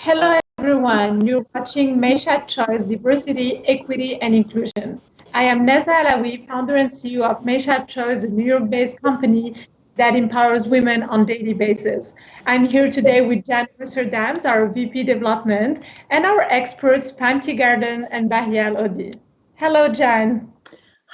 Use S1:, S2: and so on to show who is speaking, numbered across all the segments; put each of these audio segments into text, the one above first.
S1: Hello, everyone. You're watching Mesha Choice Diversity, Equity, and Inclusion. I am Neza Alawi, founder and CEO of Mesha Choice, the New York-based company that empowers women on a daily basis. I'm here today with Jan Dams, our VP Development, and our experts, Teagarden and Bahia Oddi. Hello, Jan.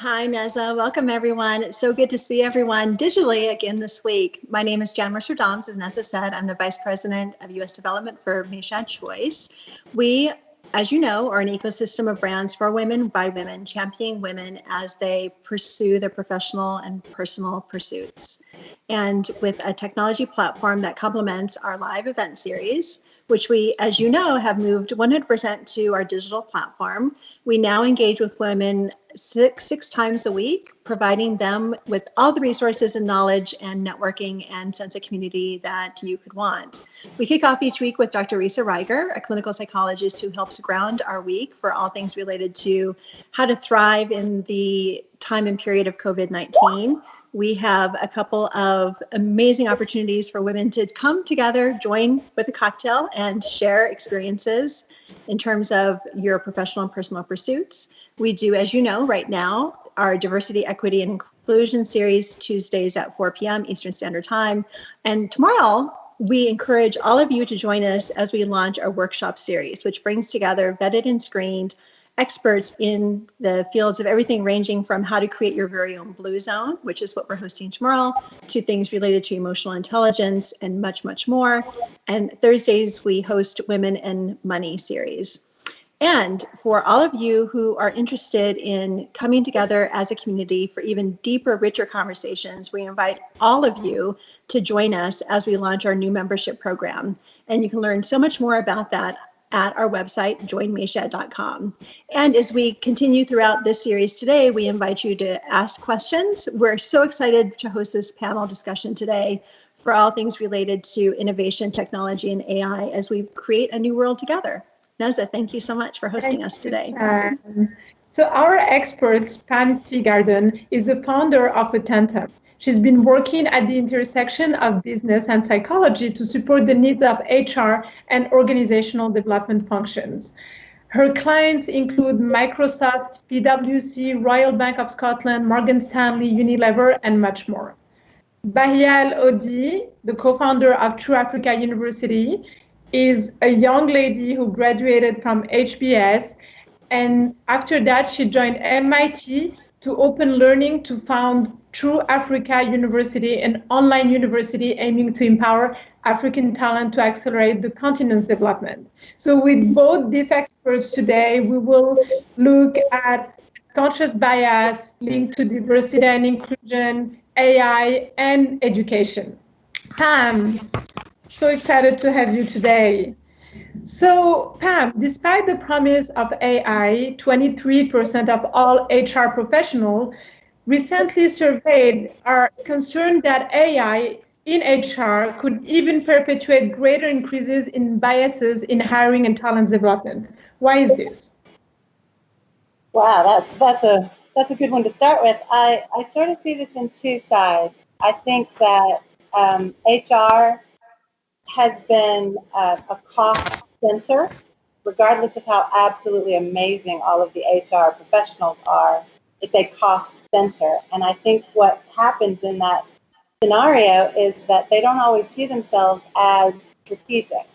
S2: Hi, Neza. Welcome, everyone. It's so good to see everyone digitally again this week. My name is Jan Dams. As Neza said, I'm the Vice President of U.S. Development for Mesha Choice. We, as you know, are an ecosystem of brands for women by women, championing women as they pursue their professional and personal pursuits. And with a technology platform that complements our live event series, which we, as you know, have moved 100% to our digital platform. We now engage with women six times a week, providing them with all the resources and knowledge and networking and sense of community that you could want. We kick off each week with Dr. Risa Reiger, a clinical psychologist who helps ground our week for all things related to how to thrive in the time and period of COVID-19. We have a couple of amazing opportunities for women to come together, join with a cocktail, and share experiences in terms of your professional and personal pursuits. We do, as you know, right now, our Diversity, Equity, and Inclusion series, Tuesdays at 4 p.m. Eastern Standard Time. And tomorrow, we encourage all of you to join us as we launch our workshop series, which brings together vetted and screened experts in the fields of everything ranging from how to create your very own blue zone, which is what we're hosting tomorrow, to things related to emotional intelligence and much, much more. And Thursdays, we host Women and Money series. And for all of you who are interested in coming together as a community for even deeper, richer conversations, we invite all of you to join us as we launch our new membership program. And you can learn so much more about that at our website, joinmesha.com. And as we continue throughout this series today, we invite you to ask questions. We're so excited to host this panel discussion today for all things related to innovation, technology, and AI as we create a new world together. Neza, thank you so much for hosting us today.
S1: So our expert, Pam Teagarden, is the founder of Attentum. She's been working at the intersection of business and psychology to support the needs of HR and organizational development functions. Her clients include Microsoft, PwC, Royal Bank of Scotland, Morgan Stanley, Unilever, and much more. Bahia Oddi, the co-founder of True Africa University, is a young lady who graduated from HBS, and after that she joined MIT to open learning to found True Africa University, an online university aiming to empower African talent to accelerate the continent's development. So with both these experts today, we will look at conscious bias linked to diversity and inclusion, AI, and education. Pam, so excited to have you today. So Pam, despite the promise of AI, 23% of all HR professionals recently surveyed are concerned that AI in HR could even perpetuate greater increases in biases in hiring and talent development. Why is this?
S3: Wow, that's a good one to start with. I sort of see this in two sides. I think that HR has been a cost center, regardless of how absolutely amazing all of the HR professionals are. It's a cost center. And I think what happens in that scenario is that they don't always see themselves as strategic.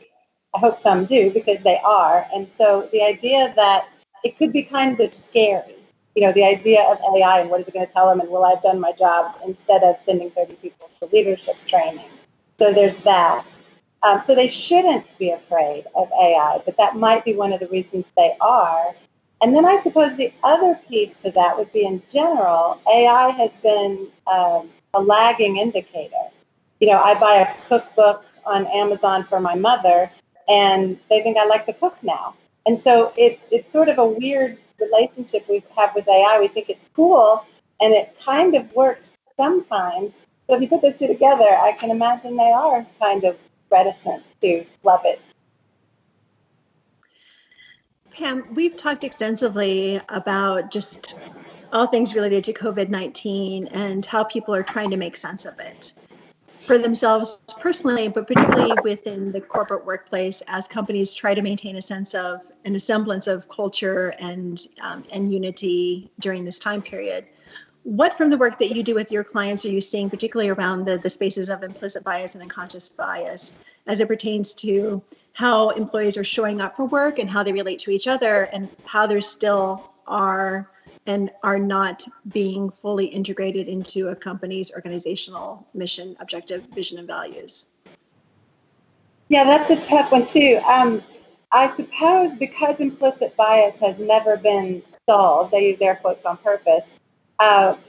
S3: I hope some do, because they are. And so the idea that it could be kind of scary, the idea of AI and what is it going to tell them and will I have done my job instead of sending 30 people for leadership training. So there's that. So they shouldn't be afraid of AI, but that might be one of the reasons they are. And then I suppose the other piece to that would be, in general, AI has been a lagging indicator. I buy a cookbook on Amazon for my mother, and they think I like to cook now. And so it's sort of a weird relationship we have with AI. We think it's cool, and it kind of works sometimes. So if you put those two together, I can imagine they are kind of reticent to love it.
S2: Pam, we've talked extensively about just all things related to COVID-19 and how people are trying to make sense of it. for themselves personally, but particularly within the corporate workplace as companies try to maintain a sense of and a semblance of culture and unity during this time period. What from the work that you do with your clients are you seeing, particularly around the spaces of implicit bias and unconscious bias, as it pertains to how employees are showing up for work and how they relate to each other, and how there still are and are not being fully integrated into a company's organizational mission, objective, vision, and values?
S3: Yeah, that's a tough one too. I suppose because implicit bias has never been solved, I use air quotes on purpose,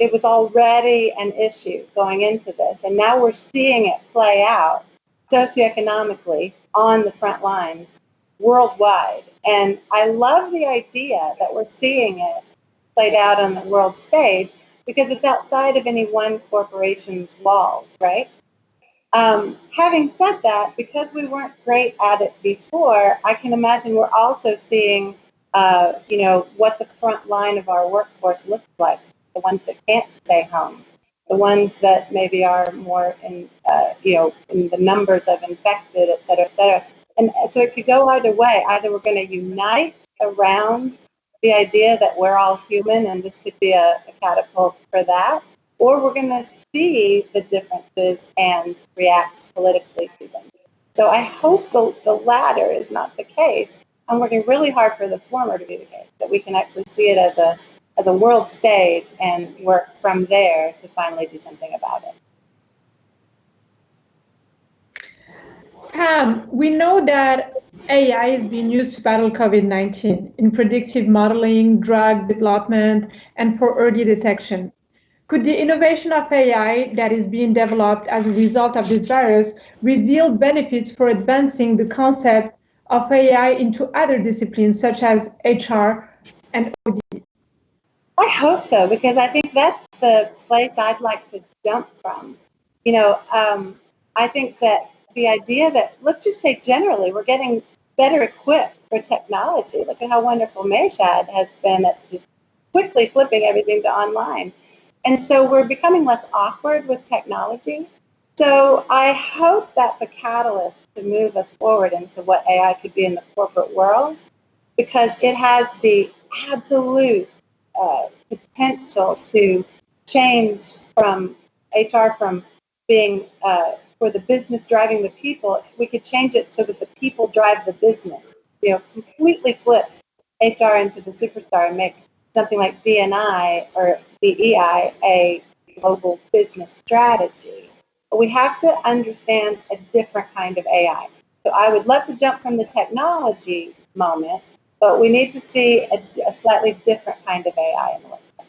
S3: it was already an issue going into this. And now we're seeing it play out socioeconomically on the front lines worldwide. And I love the idea that we're seeing it played out on the world stage because it's outside of any one corporation's walls, right? Having said that, because we weren't great at it before, I can imagine we're also seeing, what the front line of our workforce looks like. The ones that can't stay home, the ones that maybe are more in the numbers of infected, et cetera, et cetera. And so it could go either way. Either we're going to unite around the idea that we're all human and this could be a catapult for that, or we're going to see the differences and react politically to them. So I hope the latter is not the case. I'm working really hard for the former to be the case, that we can actually see it as a world stage and work from there to finally do something about it.
S1: Pam, we know that AI is being used to battle COVID-19 in predictive modeling, drug development, and for early detection. Could the innovation of AI that is being developed as a result of this virus reveal benefits for advancing the concept of AI into other disciplines such as HR and Oddi?
S3: I hope so, because I think that's the place I'd like to jump from. I think that the idea that, let's just say generally, we're getting better equipped for technology. Look at how wonderful Meshad has been at just quickly flipping everything to online. And so we're becoming less awkward with technology. So I hope that's a catalyst to move us forward into what AI could be in the corporate world, because it has the absolute potential to change from HR from being for the business driving the people. We could change it so that the people drive the business. Completely flip HR into the superstar and make something like D&I or DEI a global business strategy. But we have to understand a different kind of AI. So I would love to jump from the technology moment, but we need to see a slightly different kind of AI in the workplace.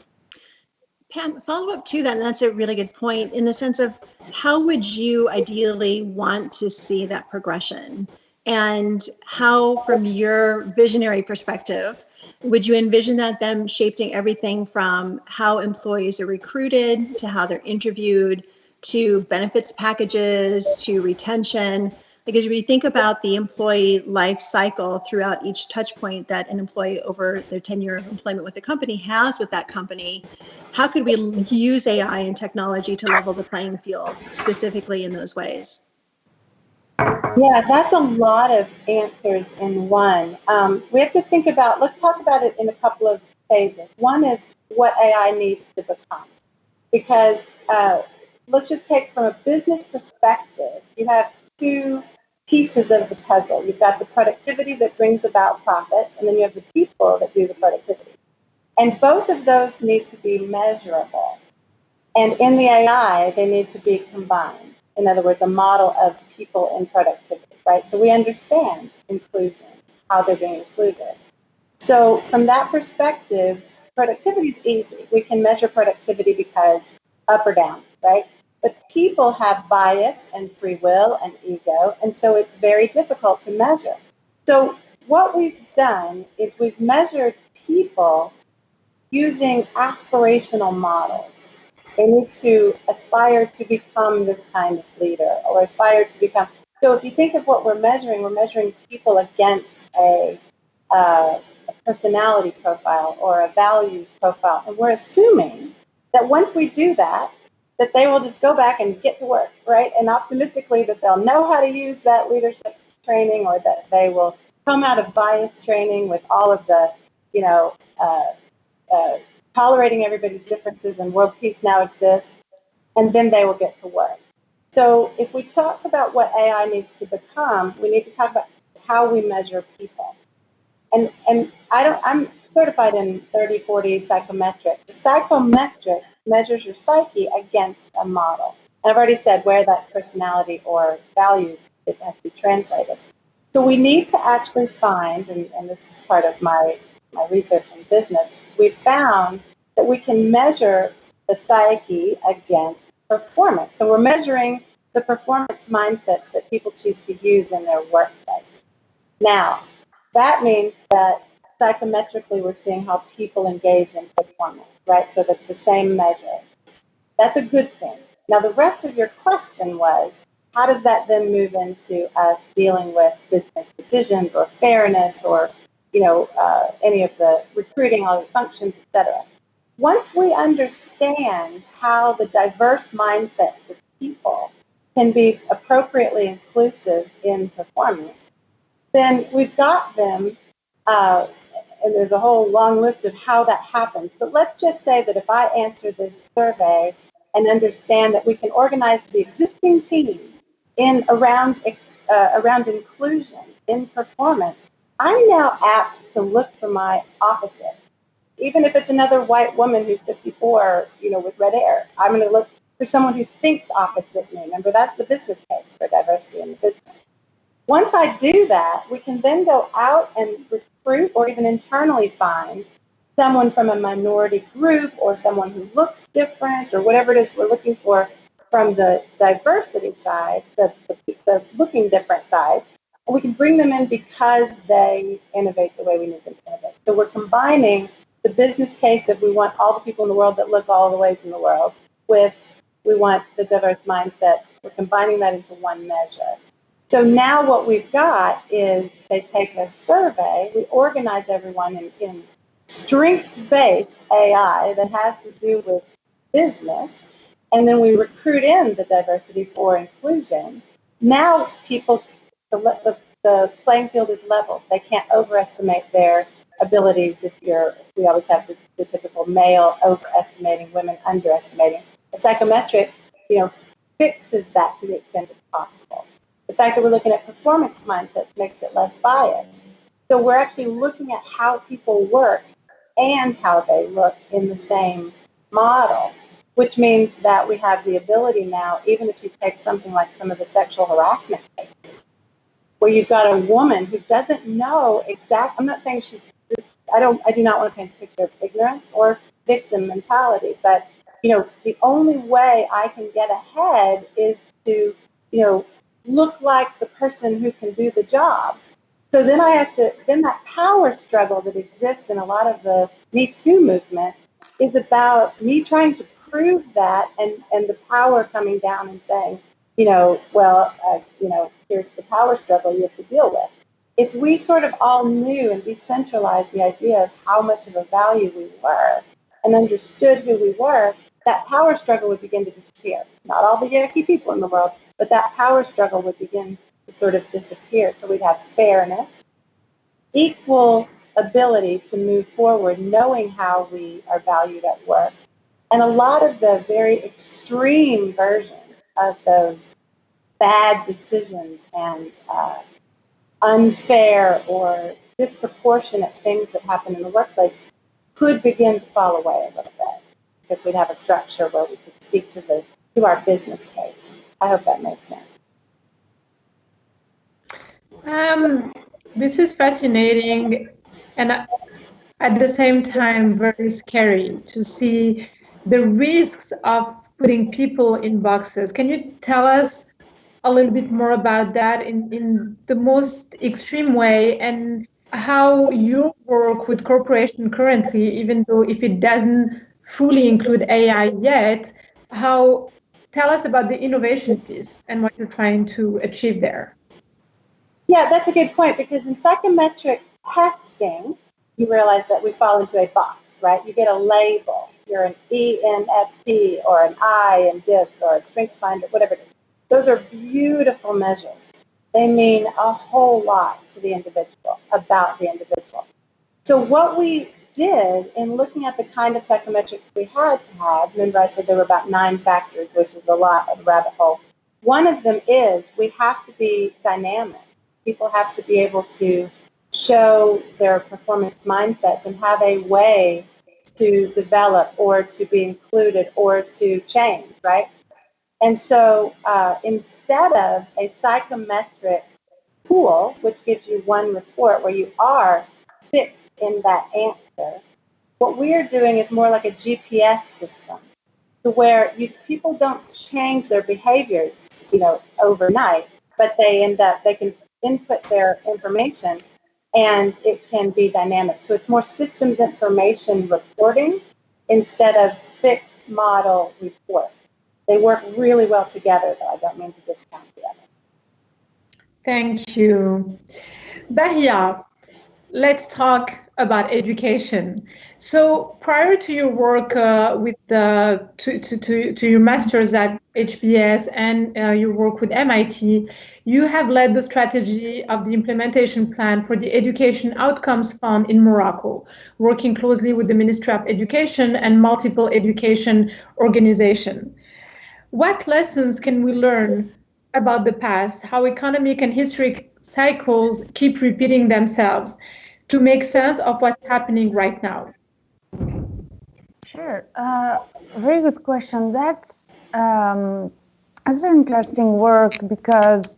S2: Pam, follow up to that, and that's a really good point, in the sense of how would you ideally want to see that progression? And how, from your visionary perspective, would you envision that them shaping everything from how employees are recruited, to how they're interviewed, to benefits packages, to retention? Because if you think about the employee life cycle throughout each touch point that an employee over their tenure of employment with the company has with that company, how could we use AI and technology to level the playing field specifically in those ways?
S3: Yeah, that's a lot of answers in one. We have to think about, let's talk about it in a couple of phases. One is what AI needs to become. Because let's just take from a business perspective, you have two pieces of the puzzle. You've got the productivity that brings about profits, and then you have the people that do the productivity. And both of those need to be measurable. And in the AI, they need to be combined. In other words, a model of people in productivity, right? So we understand inclusion, how they're being included. So from that perspective, productivity is easy. We can measure productivity because up or down, right? But people have bias and free will and ego, and so it's very difficult to measure. So what we've done is we've measured people using aspirational models. They need to aspire to become this kind of leader, or aspire to become. So if you think of what we're measuring people against a personality profile or a values profile. And we're assuming that once we do that, that they will just go back and get to work, right? And optimistically that they'll know how to use that leadership training, or that they will come out of bias training with all of the, you know, tolerating everybody's differences and world peace now exists, and then they will get to work. So if we talk about what AI needs to become, we need to talk about how we measure people. And I'm certified in 30, 40 psychometrics. The psychometric measures your psyche against a model. And I've already said where that's personality or values, it has to be translated. So we need to actually find, and this is part of my research in business, we found that we can measure the psyche against performance. So we're measuring the performance mindsets that people choose to use in their workplace. Now, that means that psychometrically we're seeing how people engage in performance, right? So that's the same measures. That's a good thing. Now, the rest of your question was, how does that then move into us dealing with business decisions or fairness or, any of the recruiting, all the functions, etc. Once we understand how the diverse mindsets of people can be appropriately inclusive in performance, then we've got them, and there's a whole long list of how that happens. But let's just say that if I answer this survey and understand that we can organize the existing team around inclusion in performance, I'm now apt to look for my opposite. Even if it's another white woman who's 54, with red hair, I'm going to look for someone who thinks opposite me. Remember, that's the business case for diversity in the business. Once I do that, we can then go out and recruit or even internally find someone from a minority group or someone who looks different or whatever it is we're looking for from the diversity side, the looking different side. And we can bring them in because they innovate the way we need them to innovate. So we're combining the business case of we want all the people in the world that look all the ways in the world with we want the diverse mindsets. We're combining that into one measure. So now what we've got is they take a survey, we organize everyone in strengths-based AI that has to do with business, and then we recruit in the diversity for inclusion. Now the playing field is level. They can't overestimate their abilities we always have the typical male overestimating, women underestimating. A psychometric, fixes that to the extent it's possible. The fact that we're looking at performance mindsets makes it less biased. So we're actually looking at how people work and how they look in the same model, which means that we have the ability now, even if you take something like some of the sexual harassment cases, where you've got a woman who doesn't know I'm not saying I do not want to paint a picture of ignorance or victim mentality, but, the only way I can get ahead is to, look like the person who can do the job. So then then that power struggle that exists in a lot of the Me Too movement is about me trying to prove that and the power coming down and saying, here's the power struggle you have to deal with. If we sort of all knew and decentralized the idea of how much of a value we were and understood who we were, that power struggle would begin to disappear. Not all the yucky people in the world, but that power struggle would begin to sort of disappear. So we'd have fairness, equal ability to move forward, knowing how we are valued at work. And a lot of the very extreme versions of those bad decisions and unfair or disproportionate things that happen in the workplace could begin to fall away a little bit because we'd have a structure where we could speak to our business case. I hope that makes sense.
S1: This is fascinating and at the same time very scary to see the risks of putting people in boxes. Can you tell us a little bit more about that in the most extreme way and how you work with corporation currently, even though if it doesn't fully include AI yet, tell us about the innovation piece and what you're trying to achieve there.
S3: Yeah, that's a good point, because in psychometric testing, you realize that we fall into a box, right? You get a label. you're an ENFP or an I in DISC or a StrengthsFinder, whatever it is. Those are beautiful measures. They mean a whole lot to the individual, about the individual. So what we did in looking at the kind of psychometrics we had to have, remember I said there were about 9 factors, which is a lot of rabbit hole. One of them is we have to be dynamic. People have to be able to show their performance mindsets and have a way to develop or to be included or to change, right? And so instead of a psychometric tool, which gives you one report where you are fixed in that answer, what we are doing is more like a GPS system, to where people don't change their behaviors, overnight, but they can input their information and it can be dynamic. So it's more systems information reporting instead of fixed model report. They work really well together, though. I don't mean to discount the other.
S1: Thank you. Bahia, let's talk about education. So prior to your work with to your master's at HBS and your work with MIT, you have led the strategy of the implementation plan for the Education Outcomes Fund in Morocco, working closely with the Ministry of Education and multiple education organizations. What lessons can we learn about the past, how economic and historic cycles keep repeating themselves, to make sense of what's happening right now?
S4: Sure. Very good question. That's interesting work, because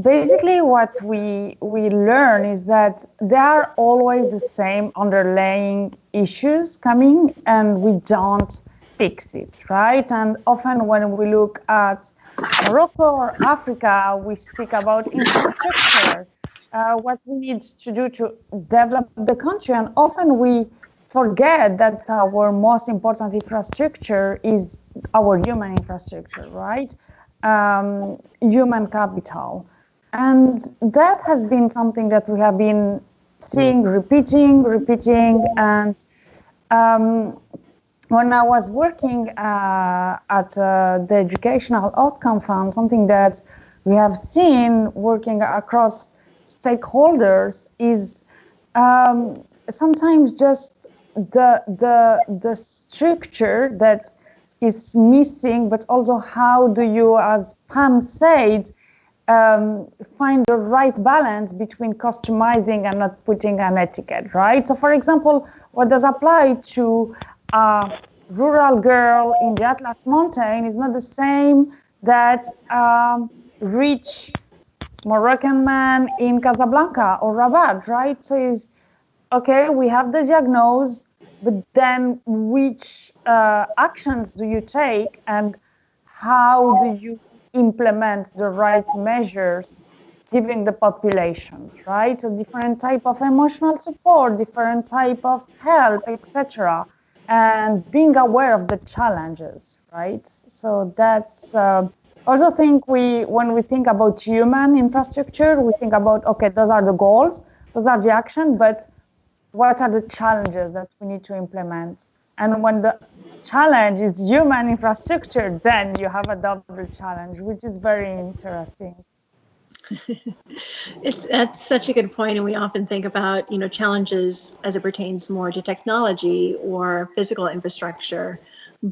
S4: basically what we learn is that there are always the same underlying issues coming and we don't fix it, right? And often when we look at Morocco or Africa, we speak about infrastructure, what we need to do to develop the country, and often we forget that our most important infrastructure is our human infrastructure, right? Human capital. And that has been something that we have been seeing repeating, and when I was working at the Educational Outcome Fund, something that we have seen working across stakeholders is sometimes just the structure that is missing, but also how do you, as Pam said, find the right balance between customizing and not putting an etiquette, right? So for example, what does apply to a rural girl in the Atlas Mountain is not the same that rich Moroccan man in Casablanca or Rabat, right? So it's, okay, we have the diagnosis, but then which actions do you take and how do you implement the right measures given the populations, right? A different type of emotional support, different type of help, etc. And being aware of the challenges, right? So that's also think when we think about human infrastructure, we think about, okay, those are the goals, those are the action, but what are the challenges that we need to implement? And when the challenge is human infrastructure, then you have a double challenge, which is very interesting.
S2: That's such a good point, and we often think about challenges as it pertains more to technology or physical infrastructure,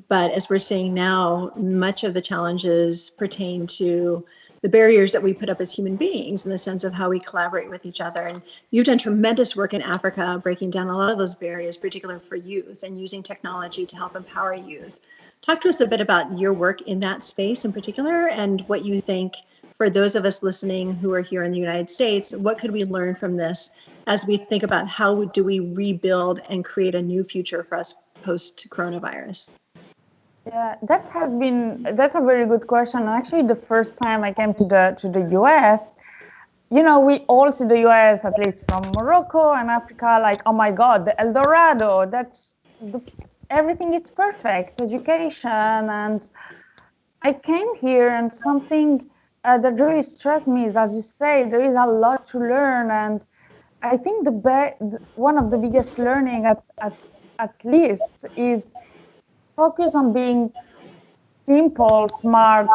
S2: but as we're seeing now, much of the challenges pertain to the barriers that we put up as human beings in the sense of how we collaborate with each other. And you've done tremendous work in Africa breaking down a lot of those barriers, particularly for youth, and using technology to help empower youth. Talk to us a bit about your work in that space in particular, and what you think, for those of us listening who are here in the United States, what could we learn from this as we think about how do we rebuild and create a new future for us post-coronavirus?
S4: Yeah, that's a very good question. Actually, the first time I came to the US, we all see the US, at least from Morocco and Africa, like, oh my God, the El Dorado, everything is perfect, education. And I came here and something that really struck me is, as you say, there is a lot to learn. And I think one of the biggest learning at least is focus on being simple, smart,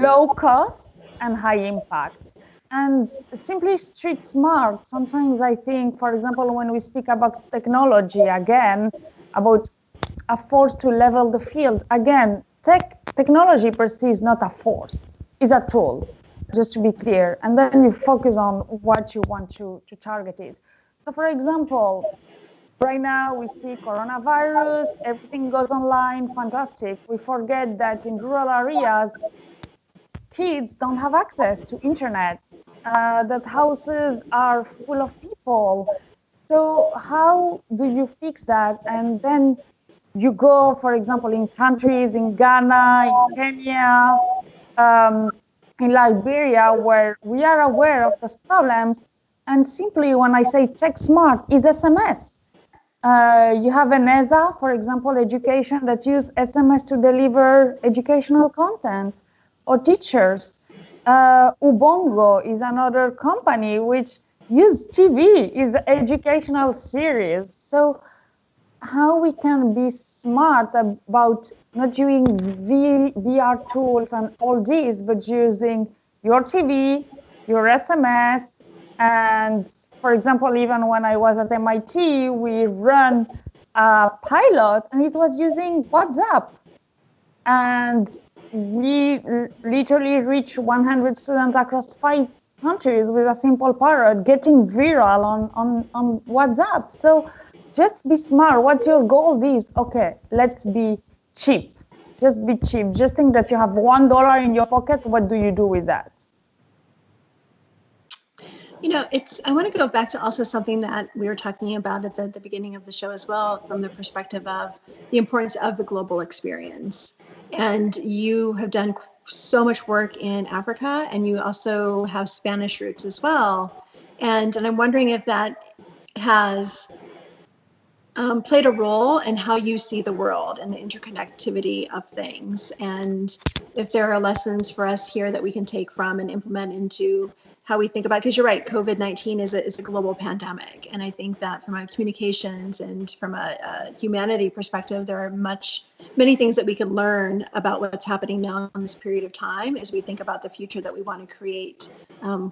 S4: low cost, and high impact. And simply street smart. Sometimes I think, for example, when we speak about technology, again, about a force to level the field, again, technology per se is not a force, it's a tool, just to be clear. And then you focus on what you want to target it. So for example, right now we see coronavirus, everything goes online, fantastic. We forget that in rural areas, kids don't have access to internet, that houses are full of people. So how do you fix that? And then you go, for example, in countries in Ghana, in Kenya, in Liberia, where we are aware of those problems. And simply when I say tech smart is SMS. You have an ESA, for example, education that use SMS to deliver educational content, or teachers. Ubongo is another company which use TV, is educational series. So how we can be smart about not using VR tools and all these, but using your TV, your SMS, and for example, even when I was at MIT, we run a pilot and it was using WhatsApp. And we literally reached 100 students across 5 countries with a simple parrot getting viral on WhatsApp. So just be smart. What's your goal? This, okay, let's be cheap. Just be cheap. Just think that you have $1 in your pocket. What do you do with that?
S2: You know, I want to go back to also something that we were talking about at the beginning of the show as well, from the perspective of the importance of the global experience. And you have done so much work in Africa, and you also have Spanish roots as well. And I'm wondering if that has played a role in how you see the world and the interconnectivity of things. And if there are lessons for us here that we can take from and implement into how we think about, because you're right, COVID-19 is a global pandemic. And I think that from a communications and from a humanity perspective, there are many things that we can learn about what's happening now in this period of time as we think about the future that we want to create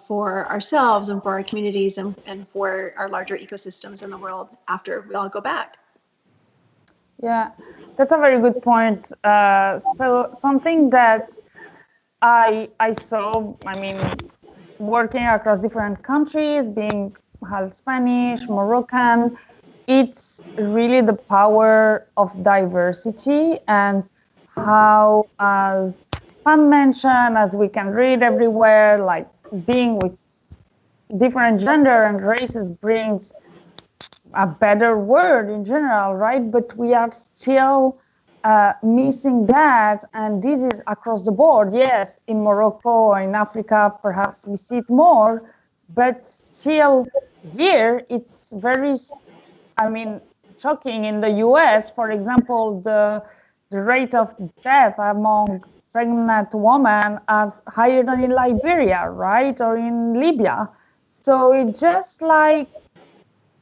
S2: for ourselves and for our communities and for our larger ecosystems in the world after we all go back.
S4: Yeah, that's a very good point. So something that I saw, I mean, working across different countries, being half Spanish, Moroccan, it's really the power of diversity and how, as Pam mentioned, as we can read everywhere, like being with different gender and races brings a better world in general, right? But we are still missing that, and this is across the board. Yes, in Morocco or in Africa, perhaps we see it more, but still here it's very, I mean, shocking. In the US, for example, the rate of death among pregnant women are higher than in Liberia, right, or in Libya. So it's just like,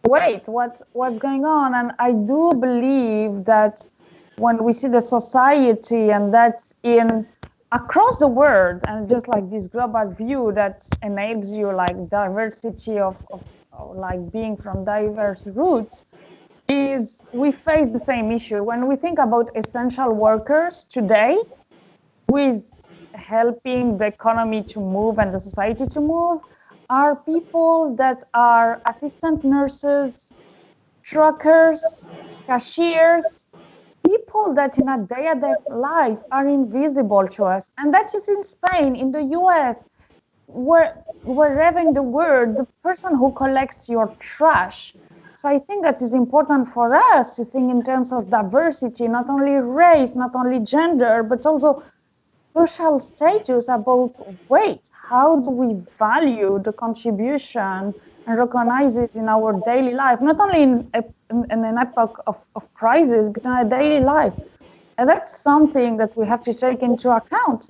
S4: wait, what's going on? And I do believe that when we see the society, and that's in across the world, and just like this global view that enables you like diversity of like being from diverse roots, is we face the same issue. When we think about essential workers today, who is helping the economy to move and the society to move, are people that are assistant nurses, truckers, cashiers, people that in a day-to-day life are invisible to us. And that is in Spain, in the US, wherever in the world, the person who collects your trash. So I think that is important for us to think in terms of diversity, not only race, not only gender, but also social status, about, wait, how do we value the contribution and recognize it in our daily life, not only in an epoch of crisis, but in our daily life. And that's something that we have to take into account.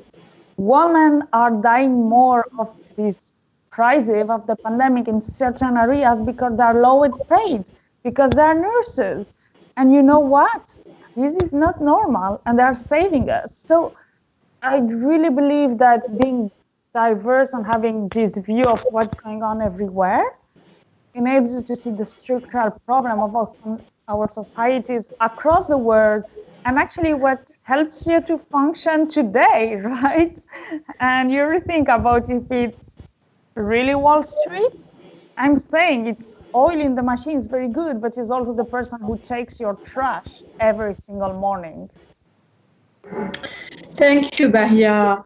S4: Women are dying more of this crisis of the pandemic in certain areas because they're lower paid, because they're nurses. And you know what? this is not normal, and they are saving us. So I really believe that being diverse and having this view of what's going on everywhere enables us to see the structural problem of our societies across the world, and actually what helps you to function today, right? And you really think about if it's really Wall Street, I'm saying it's oil in the machine is very good, but it's also the person who takes your trash every single morning.
S1: Thank you, Bahia,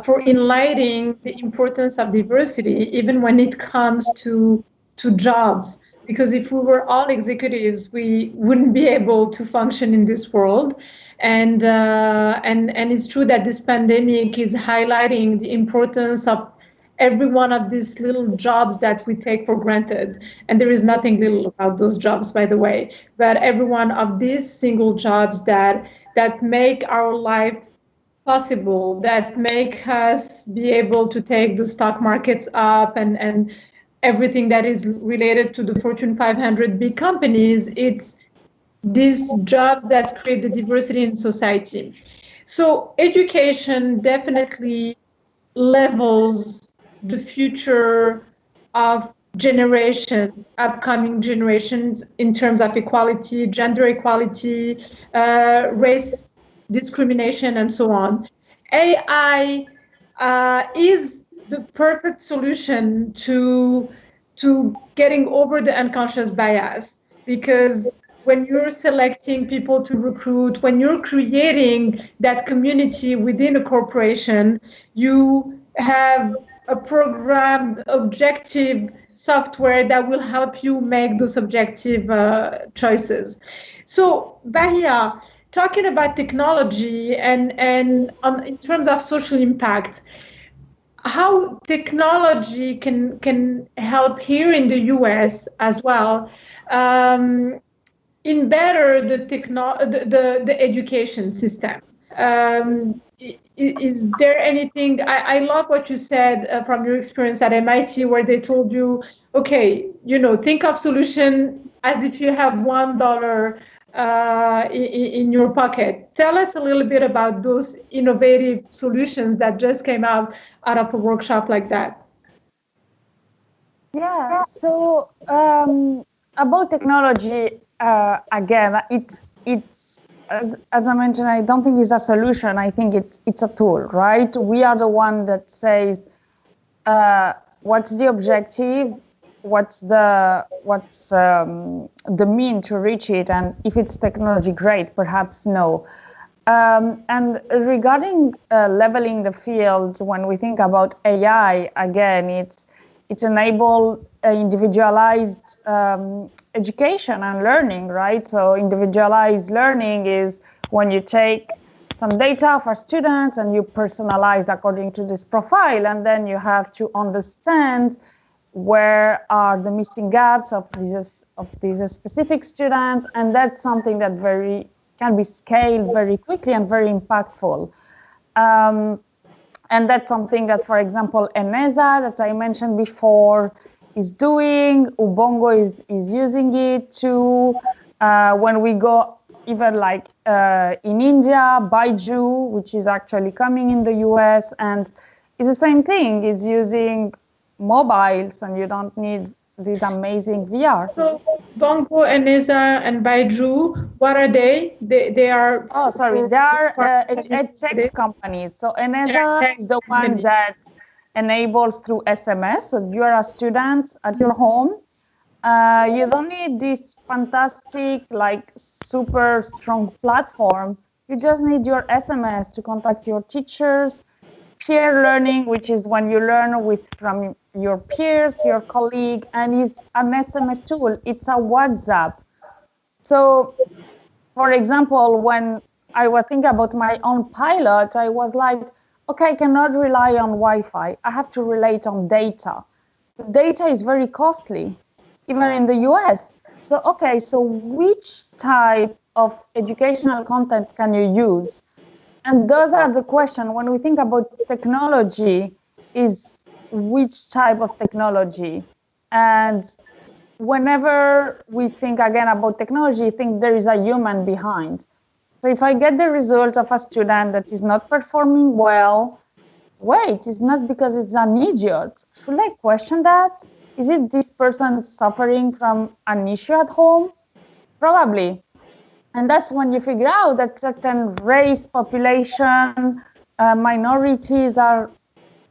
S1: for enlightening the importance of diversity, even when it comes to jobs. Because if we were all executives, we wouldn't be able to function in this world. And it's true that this pandemic is highlighting the importance of every one of these little jobs that we take for granted. And there is nothing little about those jobs, by the way, but every one of these single jobs that make our life possible, that make us be able to take the stock markets up and everything that is related to the Fortune 500 big companies. It's these jobs that create the diversity in society. So education definitely levels the future of generations, upcoming generations, in terms of equality, gender equality, race discrimination, and so on. AI is the perfect solution to getting over the unconscious bias, because when you're selecting people to recruit, when you're creating that community within a corporation, you have a programmed objective software that will help you make those objective choices. So, Bahia, talking about technology and in terms of social impact, how technology can help here in the US as well, in better the education system. Is there anything? I love what you said from your experience at MIT, where they told you, okay, think of solution as if you have $1 in your pocket. Tell us a little bit about those innovative solutions that just came out of a workshop like that.
S4: Yeah, so about technology, again, it's as I mentioned, I don't think it's a solution. I think it's a tool, right? We are the one that says what's the objective, what's the mean to reach it, and if it's technology, great. Perhaps no. And regarding leveling the fields, when we think about AI, again, it's enable individualized education and learning, right? So individualized learning is when you take some data for students and you personalize according to this profile, and then you have to understand where are the missing gaps of these specific students, and that's something that can be scaled very quickly and very impactful. And that's something that, for example, ENESA, that I mentioned before, is doing. Ubongo is using it too. When we go even like in India, Baiju, which is actually coming in the US, and it's the same thing, is using mobiles, and you don't need this amazing VR.
S1: So Bongo, ENESA, and Baiju, what are they? They are...
S4: Oh, sorry, they are tech companies. So ENESA is the one that enables through SMS. So you are a student at your home. You don't need this fantastic, like super strong platform. You just need your SMS to contact your teachers. Peer learning, which is when you learn from your peers, your colleague, and it's an SMS tool. It's a WhatsApp. So, for example, when I was thinking about my own pilot, I was like, okay, I cannot rely on Wi-Fi. I have to rely on data. Data is very costly, even in the US. So, okay, so which type of educational content can you use? And those are the questions. When we think about technology, is which type of technology? And whenever we think again about technology, I think there is a human behind. So if I get the result of a student that is not performing well, wait, it's not because it's an idiot. Should I question that? Is it this person suffering from an issue at home? Probably. And that's when you figure out that certain race, population, minorities are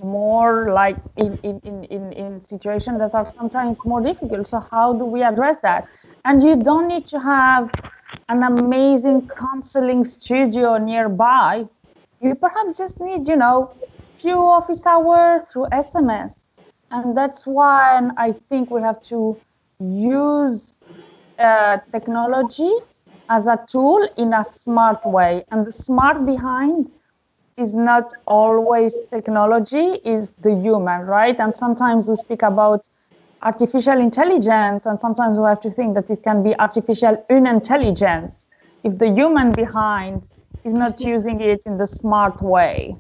S4: more like in situations that are sometimes more difficult. So how do we address that? And you don't need to have an amazing counseling studio nearby. You perhaps just need, few office hours through SMS. And that's why I think we have to use technology as a tool in a smart way. And the smart behind is not always technology, is the human, right? And sometimes we speak about artificial intelligence, and sometimes we have to think that it can be artificial unintelligence if the human behind is not using it in the smart way.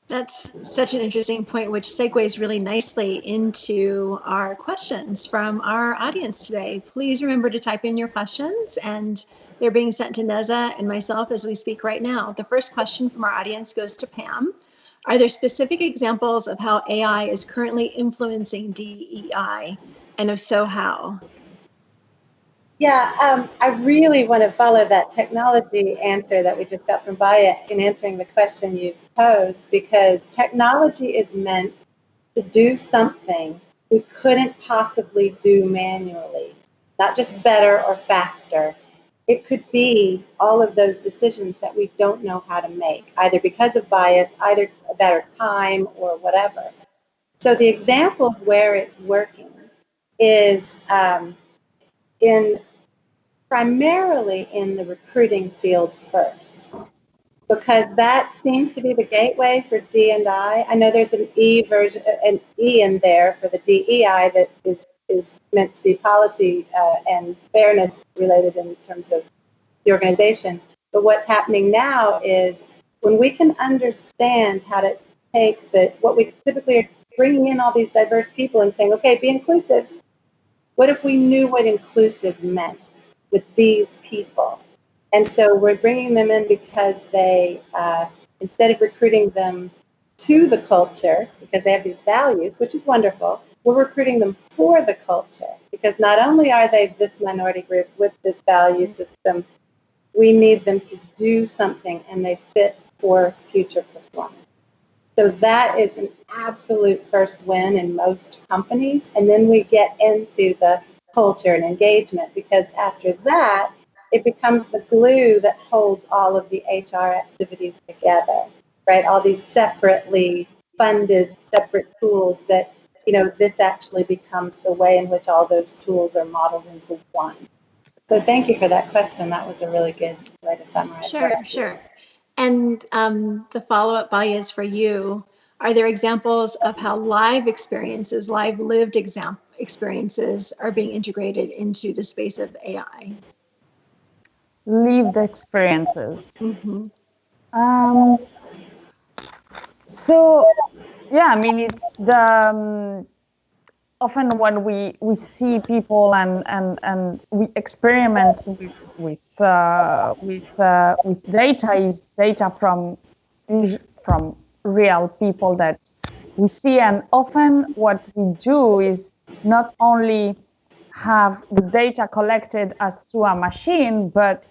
S2: That's such an interesting point, which segues really nicely into our questions from our audience today. Please remember to type in your questions, and they're being sent to Neza and myself as we speak right now. The first question from our audience goes to Pam. Are there specific examples of how AI is currently influencing DEI? And if so, how?
S3: Yeah, I really want to follow that technology answer that we just got from Bahia in answering the question you posed, because technology is meant to do something we couldn't possibly do manually, not just better or faster. It could be all of those decisions that we don't know how to make, either because of bias, either a better time, or whatever. So the example of where it's working is primarily in the recruiting field first, because that seems to be the gateway for D&I. I know there's an E in there for the DEI that is meant to be policy and fairness related in terms of the organization. But what's happening now is when we can understand how to take what we typically are bringing in all these diverse people and saying, okay, be inclusive. What if we knew what inclusive meant with these people? And so we're bringing them in because they, instead of recruiting them to the culture, because they have these values, which is wonderful, we're recruiting them for the culture, because not only are they this minority group with this value system, we need them to do something and they fit for future performance. So that is an absolute first win in most companies. And then we get into the culture and engagement, because after that, it becomes the glue that holds all of the HR activities together, right? All these separately funded, separate tools that, this actually becomes the way in which all those tools are modeled into one. So thank you for that question. That was a really good way to summarize.
S2: Sure. And the follow-up, Bahia, is for you. Are there examples of how live lived experiences are being integrated into the space of AI?
S4: Lived experiences.
S2: Mm-hmm.
S4: So, yeah, it's the often when we see people and we experiment with data, is data from real people that we see, and often what we do is not only have the data collected as through a machine, but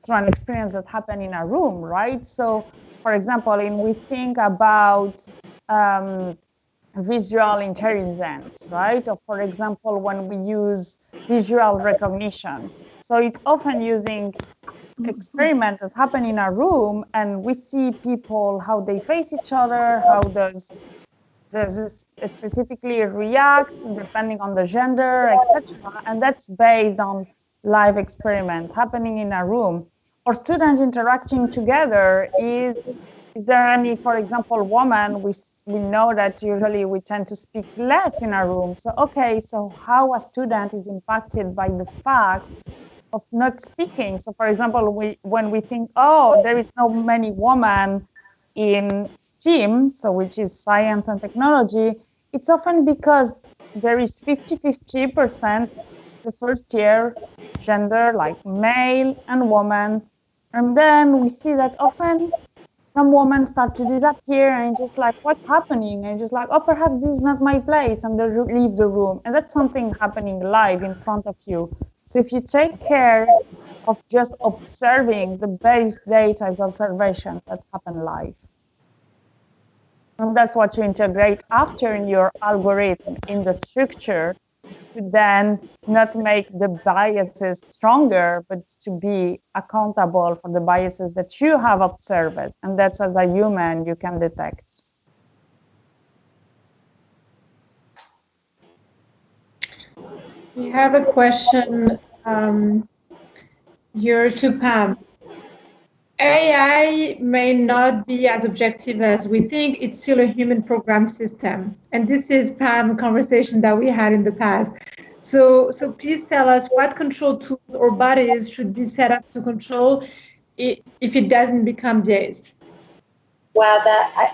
S4: through an experience that happened in a room, right? So, for example, we think about visual intelligence, right? Or for example, when we use visual recognition. So it's often using experiments that happen in a room, and we see people, how they face each other, how does this specifically react depending on the gender, etc. And that's based on live experiments happening in a room. Or students interacting together. Is there any, for example, woman, we know that usually we tend to speak less in a room. So, okay, so how a student is impacted by the fact of not speaking. So, for example, when we think, oh, there is so many women in STEAM, so which is science and technology, it's often because there is 50-50% the first year gender, like male and woman. And then we see that often some women start to disappear and just like, what's happening? And just like, oh, perhaps this is not my place, and they leave the room. And that's something happening live in front of you. So if you take care of just observing the base data as observation, that's happen live. And that's what you integrate after in your algorithm, in the structure, to then not make the biases stronger, but to be accountable for the biases that you have observed. And that's, as a human, you can detect.
S1: We have a question here to Pam. AI may not be as objective as we think. It's still a human program system. And this is, Pam, a conversation that we had in the past. So please tell us what control tools or bodies should be set up to control it if it doesn't become biased.
S3: Wow,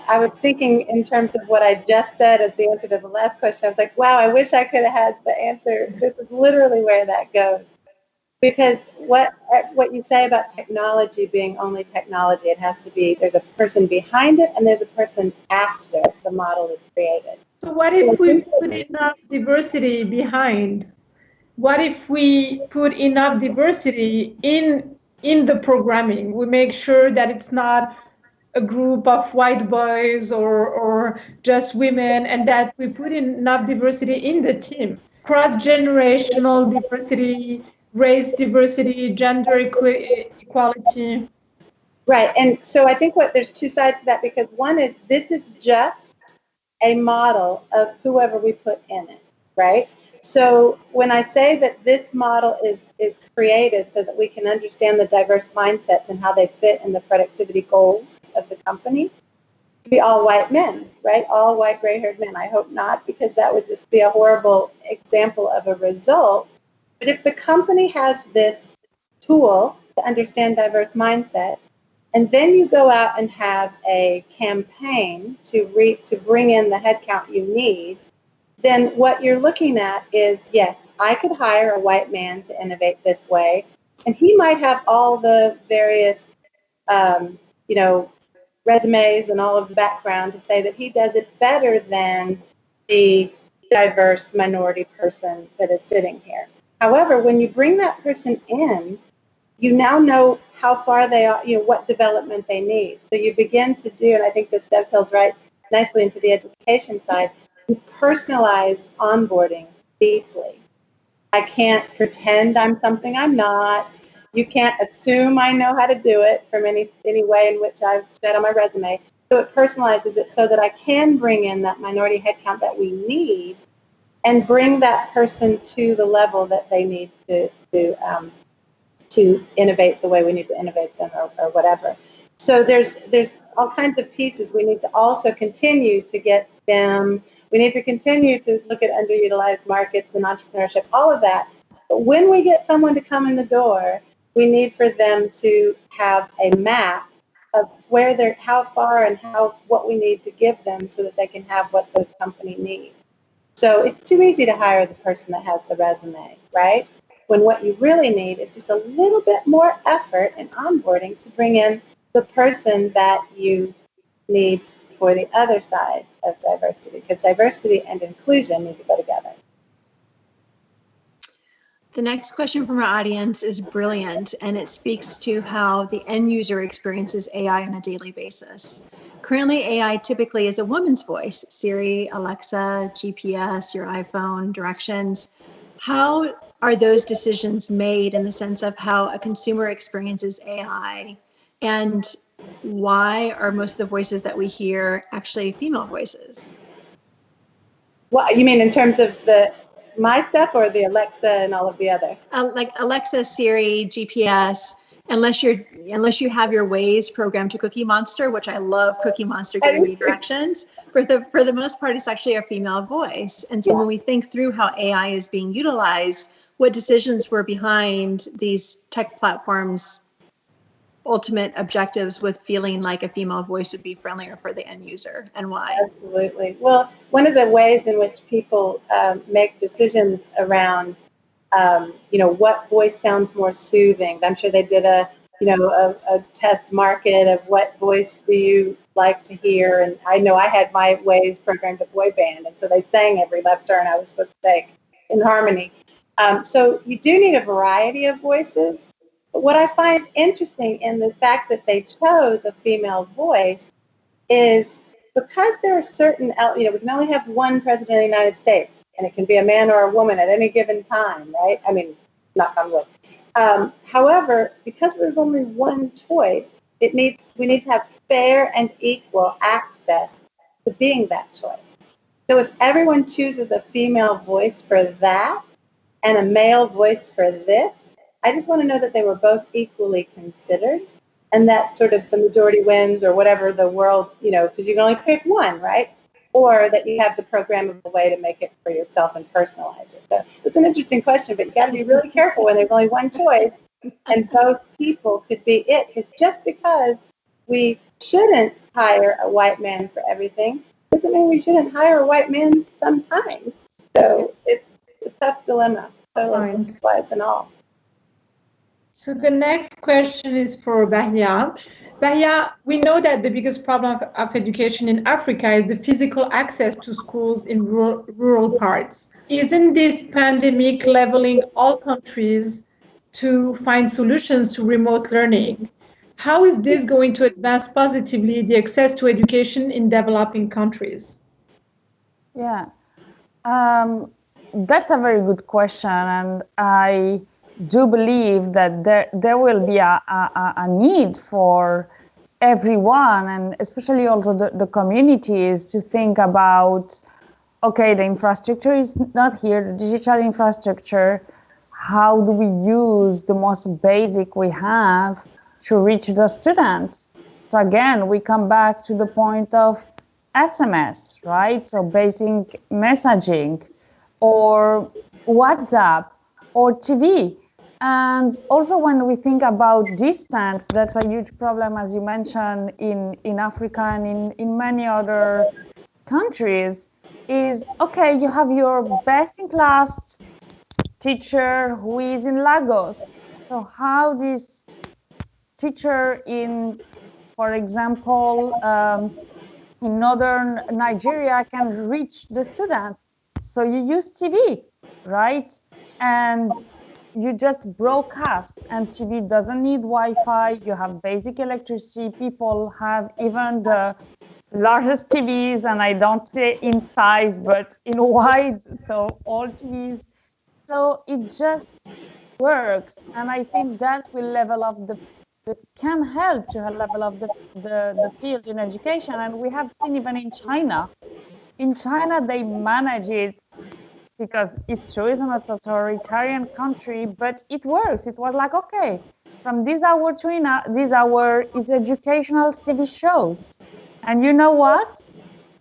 S3: I was thinking in terms of what I just said as the answer to the last question. I was like, wow, I wish I could have had the answer. This is literally where that goes. Because what you say about technology being only technology, it has to be, there's a person behind it and there's a person after the model is created.
S1: So what if we put enough diversity behind? What if we put enough diversity in the programming? We make sure that it's not a group of white boys or just women, and that we put enough diversity in the team. Cross-generational diversity, race diversity, gender equality.
S3: Right, and so I think there's two sides to that, because one is, this is just a model of whoever we put in it, right? So when I say that this model is created so that we can understand the diverse mindsets and how they fit in the productivity goals of the company, be all white men, right? All white gray-haired men. I hope not, because that would just be a horrible example of a result. But if the company has this tool to understand diverse mindsets, and then you go out and have a campaign to bring in the headcount you need, then what you're looking at is, yes, I could hire a white man to innovate this way, and he might have all the various, resumes and all of the background to say that he does it better than the diverse minority person that is sitting here. However, when you bring that person in, you now know how far they are, what development they need. So you begin to do, and I think this dovetails right nicely into the education side, you personalize onboarding deeply. I can't pretend I'm something I'm not. You can't assume I know how to do it from any way in which I've said on my resume. So it personalizes it so that I can bring in that minority headcount that we need and bring that person to the level that they need to innovate the way we need to innovate them, or whatever. So there's all kinds of pieces. We need to also continue to get STEM. We need to continue to look at underutilized markets and entrepreneurship, all of that. But when we get someone to come in the door, we need for them to have a map of how far and what we need to give them so that they can have what the company needs. So it's too easy to hire the person that has the resume, right? When what you really need is just a little bit more effort and onboarding to bring in the person that you need for the other side of diversity, because diversity and inclusion need to go together.
S2: The next question from our audience is brilliant, and it speaks to how the end user experiences AI on a daily basis. Currently, AI typically is a woman's voice: Siri, Alexa, GPS, your iPhone, directions. How are those decisions made in the sense of how a consumer experiences AI, and why are most of the voices that we hear actually female voices?
S3: Well, you mean in terms of my stuff, or the Alexa and all of the other?
S2: Like Alexa, Siri, GPS. Unless you have your Waze programmed to Cookie Monster, which I love Cookie Monster giving me directions. For the most part, it's actually a female voice. And so when we think through how AI is being utilized, what decisions were behind these tech platforms' ultimate objectives with feeling like a female voice would be friendlier for the end user, and why?
S3: Absolutely. Well, one of the ways in which people make decisions around what voice sounds more soothing. I'm sure they did a test market of what voice do you like to hear. And I know I had my ways programmed a boy band, and so they sang every left turn I was supposed to take in harmony. So you do need a variety of voices. But what I find interesting in the fact that they chose a female voice is because there are certain, we can only have one president of the United States, and it can be a man or a woman at any given time, right? I mean, knock on wood. However, because there's only one choice, we need to have fair and equal access to being that choice. So if everyone chooses a female voice for that and a male voice for this, I just want to know that they were both equally considered, and that sort of the majority wins, or whatever the world, because you can only pick one, right? Or that you have the programmable way to make it for yourself and personalize it. So it's an interesting question, but you got to be really careful when there's only one choice and both people could be it. Because just because we shouldn't hire a white man for everything doesn't mean we shouldn't hire a white man sometimes. So it's a tough dilemma. So that's why it's an all.
S1: So the next question is for Bahia. Bahia, we know that the biggest problem of education in Africa is the physical access to schools in rural parts. Isn't this pandemic leveling all countries to find solutions to remote learning? How is this going to advance positively the access to education in developing countries?
S4: Yeah, that's a very good question, and I do believe that there will be a need for everyone, and especially also the communities, to think about, okay, the infrastructure is not here, the digital infrastructure, how do we use the most basic we have to reach the students? So again, we come back to the point of SMS, right? So basic messaging, or WhatsApp, or TV. And also when we think about distance, that's a huge problem, as you mentioned, in Africa and in many other countries, is, okay, you have your best-in-class teacher who is in Lagos. So how this teacher in, for example, in northern Nigeria can reach the students? So you use TV, right? And you just broadcast, and TV doesn't need Wi-Fi. You have basic electricity. People have even the largest TVs, and I don't say in size, but in wide, so all TVs. So it just works, and I think that will level up can help to level up the field in education. And we have seen even in China. In China, they manage it, because it's true, it's an authoritarian country, but it works. It was like, okay, from this hour to this hour is educational TV shows. And you know what?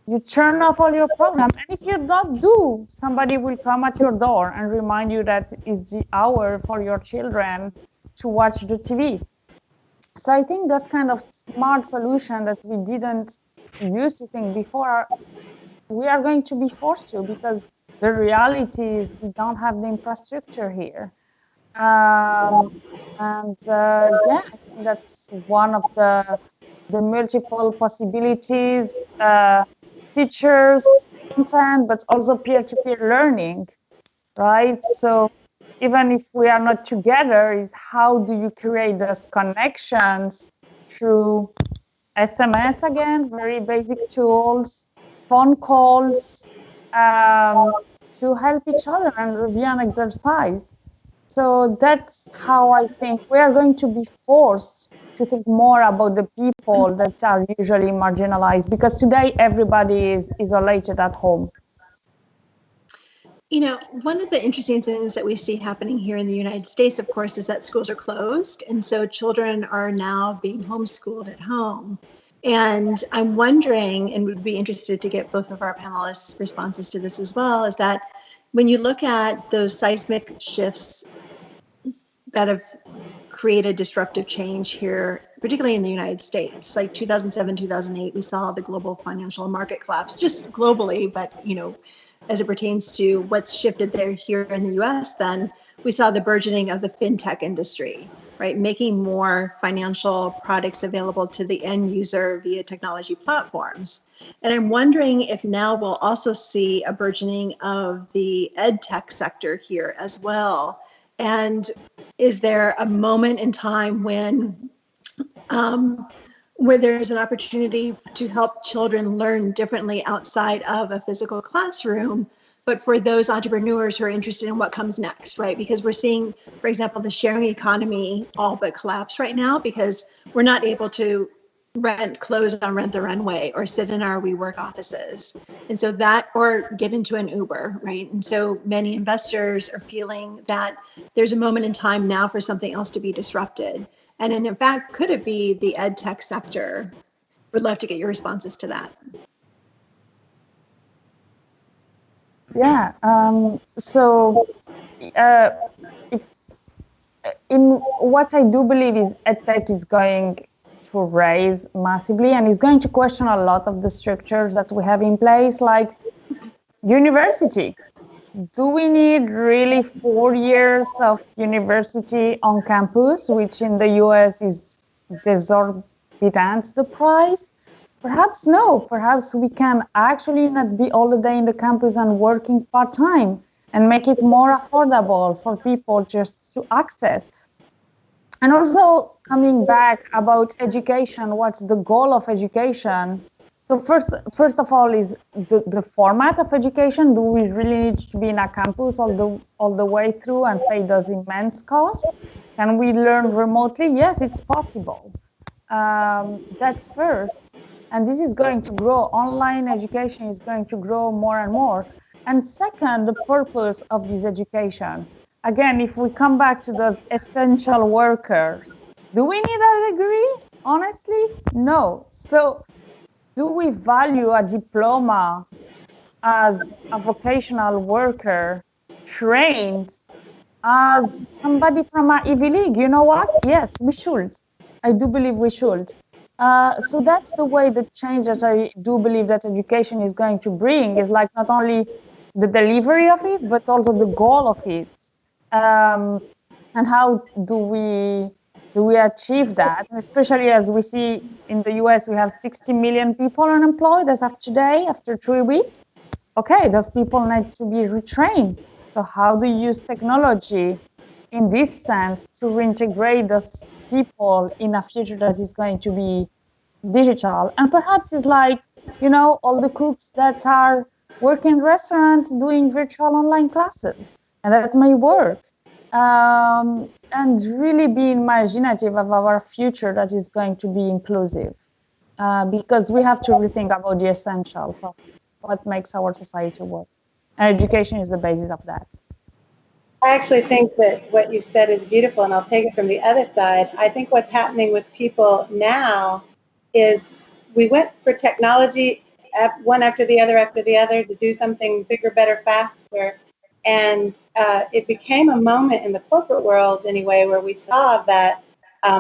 S4: You turn off all your programs. And if you don't do, somebody will come at your door and remind you that it's the hour for your children to watch the TV. So I think that's kind of smart solution that we didn't used to think before. We are going to be forced to, because the reality is we don't have the infrastructure here. Yeah, I think that's one of the multiple possibilities, teachers, content, but also peer-to-peer learning, right? So even if we are not together, is how do you create those connections through SMS, again, very basic tools, phone calls, to help each other and review and exercise. So that's how I think we are going to be forced to think more about the people that are usually marginalized, because today everybody is isolated at home.
S2: One of the interesting things that we see happening here in the United States, of course, is that schools are closed. And so children are now being homeschooled at home. And I'm wondering, and would be interested to get both of our panelists' responses to this as well, is that when you look at those seismic shifts that have created disruptive change here, particularly in the United States, like 2007, 2008, we saw the global financial market collapse, just globally, but as it pertains to what's shifted there here in the US, then we saw the burgeoning of the fintech industry, right? Making more financial products available to the end user via technology platforms. And I'm wondering if now we'll also see a burgeoning of the ed tech sector here as well. And is there a moment in time when where there's an opportunity to help children learn differently outside of a physical classroom, but for those entrepreneurs who are interested in what comes next, right? Because we're seeing, for example, the sharing economy all but collapse right now because we're not able to close on Rent the Runway or sit in our WeWork offices. And so that, or get into an Uber, right? And so many investors are feeling that there's a moment in time now for something else to be disrupted. And in fact, could it be the ed tech sector? Would love to get your responses to that.
S4: Yeah. So, in what I do believe is EdTech is going to raise massively and is going to question a lot of the structures that we have in place, like university. Do we need really 4 years of university on campus, which in the US is exorbitant, the price? Perhaps no. Perhaps we can actually not be all the day in the campus and working part-time and make it more affordable for people just to access. And also coming back about education, what's the goal of education? So first of all is the format of education. Do we really need to be in a campus all the way through and pay those immense costs? Can we learn remotely? Yes, it's possible. That's first. And this is going to grow. Online education is going to grow more and more. And second, the purpose of this education. Again, if we come back to those essential workers, do we need a degree? Honestly, no. So do we value a diploma as a vocational worker trained as somebody from an Ivy League? You know what? Yes, we should. I do believe we should. So that's the way the change that I do believe that education is going to bring is like not only the delivery of it, but also the goal of it. And how do we achieve that? And especially as we see in the US, we have 60 million people unemployed as of today, after 3 weeks. Okay, those people need to be retrained. So how do you use technology in this sense to reintegrate those people in a future that is going to be digital? And perhaps it's like, you know, all the cooks that are working in restaurants doing virtual online classes, and that may work. And really be imaginative of our future that is going to be inclusive, because we have to rethink about the essentials of what makes our society work. And education is the basis of that.
S3: I actually think that what you've said is beautiful, and I'll take it from the other side. I think what's happening with people now is we went for technology one after the other to do something bigger, better, faster. And it became a moment in the corporate world, anyway, where we saw that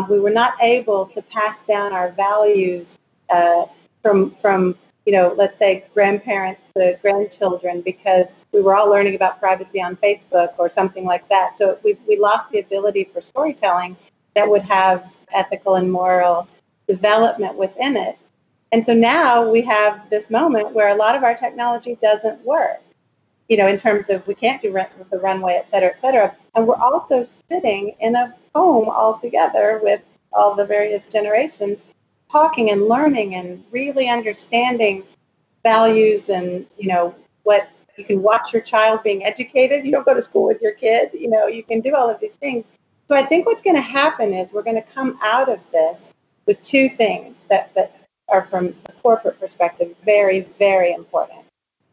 S3: we were not able to pass down our values from you know, let's say grandparents to grandchildren, because we were all learning about privacy on Facebook or something like that. So we lost the ability for storytelling that would have ethical and moral development within it. And so now we have this moment where a lot of our technology doesn't work, you know, in terms of we can't do Rent the Runway, et cetera, et cetera. And we're also sitting in a home all together with all the various generations, talking and learning and really understanding values and, you know, what you can watch your child being educated. You don't go to school with your kid, you know, you can do all of these things. So I think what's going to happen is we're going to come out of this with two things that are, from the corporate perspective, very, very important.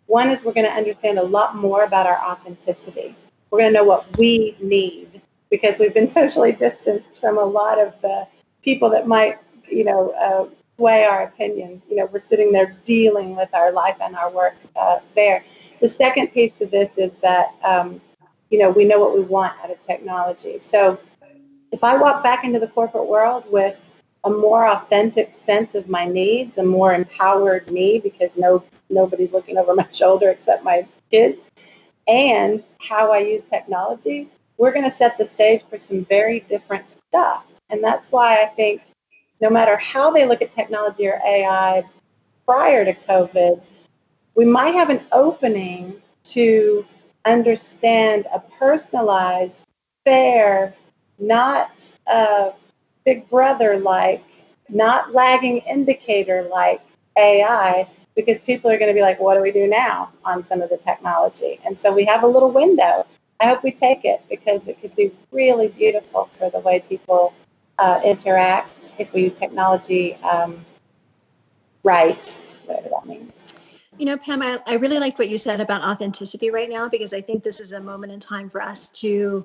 S3: One is we're going to understand a lot more about our authenticity. We're going to know what we need, because we've been socially distanced from a lot of the people that might, you know, sway our opinion. You know, we're sitting there dealing with our life and our work there. The second piece to this is that, you know, we know what we want out of technology. So if I walk back into the corporate world with a more authentic sense of my needs, a more empowered me, because nobody's looking over my shoulder except my kids and how I use technology, we're going to set the stage for some very different stuff. And that's why I think no matter how they look at technology or AI prior to COVID, we might have an opening to understand a personalized, fair, not Big Brother-like, not lagging indicator-like AI, because people are going to be like, what do we do now on some of the technology? And so we have a little window. I hope we take it, because it could be really beautiful for the way people interact if we use technology right, whatever that means.
S2: You know, Pam, I really liked what you said about authenticity right now, because I think this is a moment in time for us to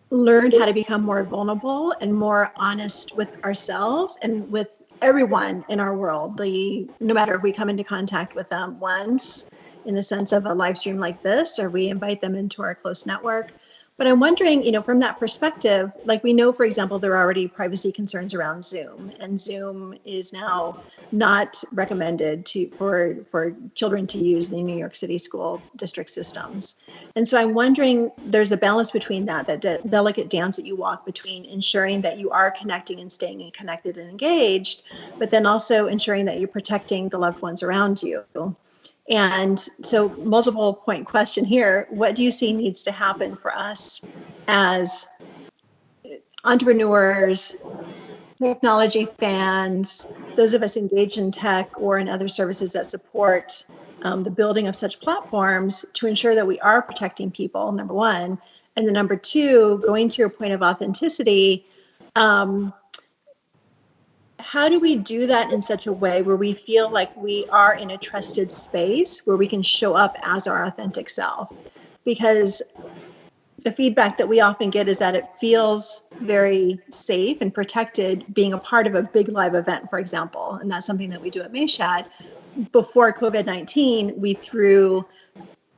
S2: learn how to become more vulnerable and more honest with ourselves and with everyone in our world. No matter if we come into contact with them once in the sense of a live stream like this, or we invite them into our close network. But I'm wondering, you know, from that perspective, like we know, for example, there are already privacy concerns around Zoom, and Zoom is now not recommended for children to use the New York City school district systems. And so I'm wondering, there's a balance between that delicate dance that you walk between ensuring that you are connecting and staying connected and engaged, but then also ensuring that you're protecting the loved ones around you. And so, multiple point question here, what do you see needs to happen for us as entrepreneurs, technology fans, those of us engaged in tech or in other services that support the building of such platforms, to ensure that we are protecting people, number one, and then number two, going to your point of authenticity, how do we do that in such a way where we feel like we are in a trusted space where we can show up as our authentic self? Because the feedback that we often get is that it feels very safe and protected being a part of a big live event, for example. And that's something that we do at Mayshad. Before COVID-19, we threw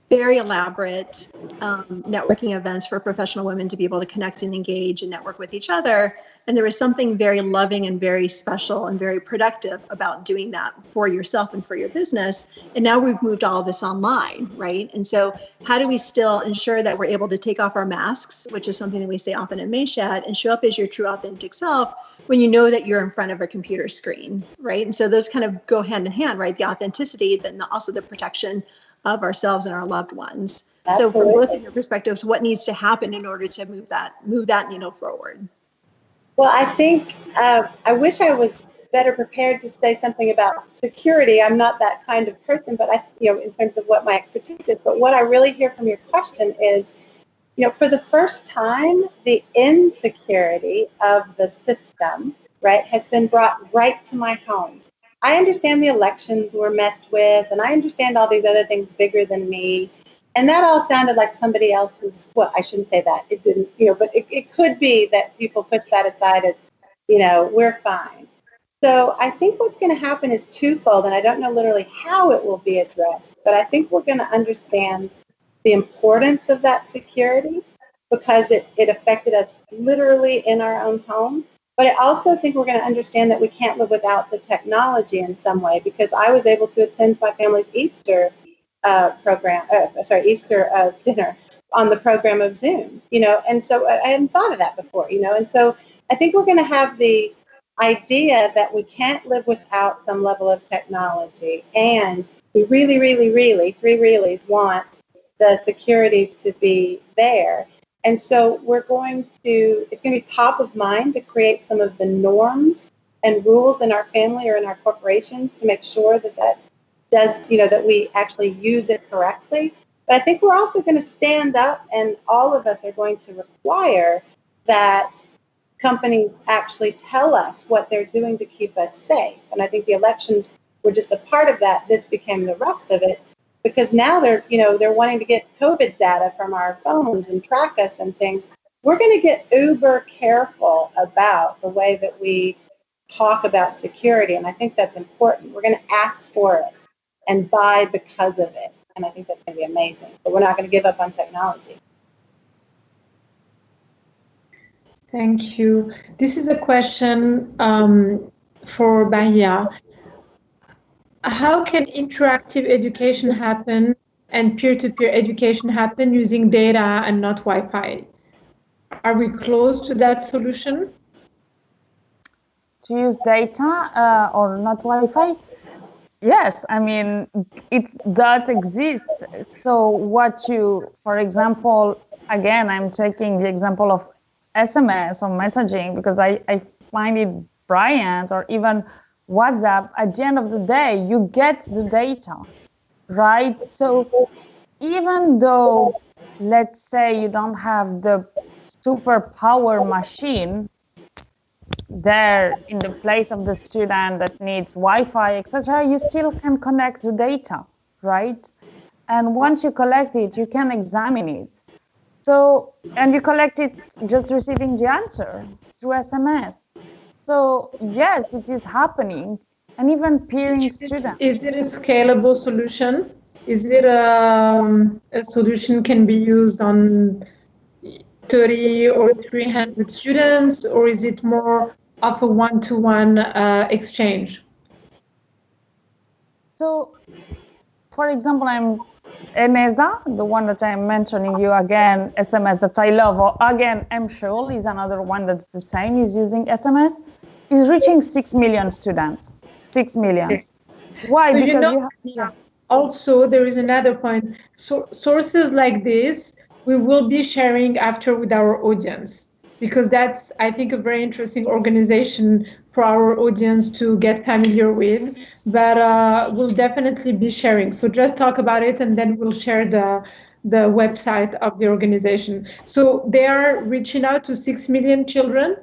S2: very elaborate networking events for professional women to be able to connect and engage and network with each other. And there was something very loving and very special and very productive about doing that for yourself and for your business. And now we've moved all of this online, right? And so how do we still ensure that we're able to take off our masks, which is something that we say often in Mayshad, and show up as your true authentic self when you know that you're in front of a computer screen, right? And so those kind of go hand in hand, right? The authenticity, then also the protection of ourselves and our loved ones.
S3: Absolutely.
S2: So from both of your perspectives, what needs to happen in order to move that needle forward?
S3: Well, I think I wish I was better prepared to say something about security. I'm not that kind of person, but in terms of what my expertise is. But what I really hear from your question is, for the first time, the insecurity of the system, right, has been brought right to my home. I understand the elections were messed with, and I understand all these other things bigger than me. And that all sounded like somebody else's, well, I shouldn't say that. It didn't, but it could be that people push that aside as, we're fine. So I think what's going to happen is twofold, and I don't know literally how it will be addressed, but I think we're going to understand the importance of that security, because it affected us literally in our own home. But I also think we're going to understand that we can't live without the technology in some way, because I was able to attend my family's Easter Easter dinner on the program of Zoom, and so I hadn't thought of that before, and so I think we're going to have the idea that we can't live without some level of technology, and we really, really, really, three reallys, want the security to be there. And so it's going to be top of mind to create some of the norms and rules in our family or in our corporations to make sure that does, that we actually use it correctly. But I think we're also going to stand up, and all of us are going to require that companies actually tell us what they're doing to keep us safe. And I think the elections were just a part of that. This became the rest of it, because now they're wanting to get COVID data from our phones and track us and things. We're going to get uber careful about the way that we talk about security, and I think that's important. We're going to ask for it and buy because of it, and I think that's going to be amazing. But we're not going to give up on technology.
S1: Thank you. This is a question for Bahia. How can interactive education happen and peer-to-peer education happen using data and not Wi-Fi. Are we close to that solution?
S4: To use data or not Wi-Fi? Yes, I mean, that exists. So what you, for example, again, I'm taking the example of SMS or messaging because I find it brilliant, or even WhatsApp. At the end of the day, you get the data, right? So even though, let's say, you don't have the superpower machine there in the place of the student that needs Wi-Fi, etc., you still can connect the data, right? And once you collect it, you can examine it. So, and you collect it just receiving the answer through SMS. So yes, it is happening, and even peering students.
S1: Is it a scalable solution? Is it a solution can be used on 30 or 300 students, or is it more of a one-to-one exchange?
S4: So, for example, I'm Eneza, the one that I'm mentioning you again, SMS that I love, or again, Mshul is another one that's the same, is using SMS, is reaching 6 million students. 6 million.
S1: Okay.
S4: Why?
S1: So
S4: because you have,
S1: also there is another point. So sources like this, we will be sharing after with our audience, because that's, I think, a very interesting organization for our audience to get familiar with, but we'll definitely be sharing. So just talk about it, and then we'll share the website of the organization. So they are reaching out to 6 million children.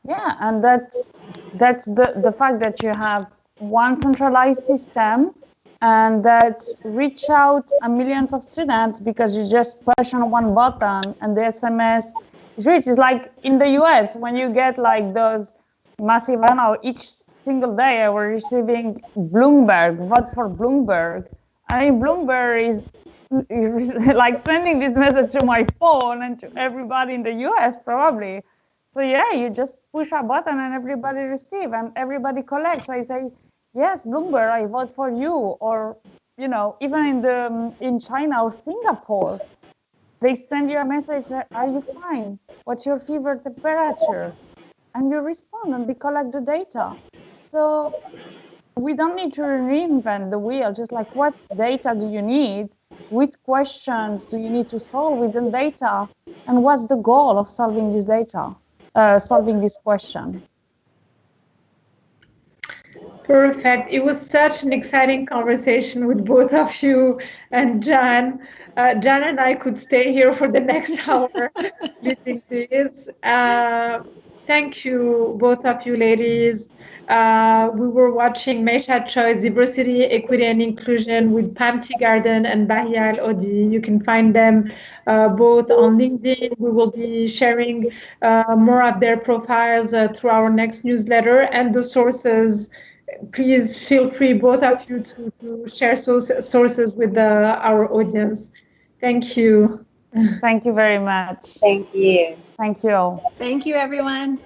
S4: Yeah, and that's the fact that you have one centralized system and that reach out to millions of students because you just push on one button and the SMS is reached. It's like in the US when you get like those massive, I don't know, each single day we're receiving Bloomberg, vote for Bloomberg. I mean, Bloomberg is like sending this message to my phone and to everybody in the US probably. So yeah, you just push a button and everybody receives and everybody collects. I say, yes, Bloomberg, I vote for you. Or, you know, even in China or Singapore, they send you a message, are you fine? What's your fever temperature? And you respond and they collect the data. So we don't need to reinvent the wheel, just like what data do you need? Which questions do you need to solve within data? And what's the goal of solving this data? Solving this question.
S1: Perfect. It was such an exciting conversation with both of you and Jan. Jan and I could stay here for the next hour listening to this. Thank you, both of you ladies. We were watching Mesha Choice, Diversity, Equity, and Inclusion with Pam Teagarden and Bahia Oddi. You can find them both on LinkedIn. We will be sharing more of their profiles through our next newsletter, and the sources. Please feel free, both of you, to share sources with our audience. Thank you.
S4: Thank you very much.
S3: Thank you.
S4: Thank you all.
S2: Thank you, everyone.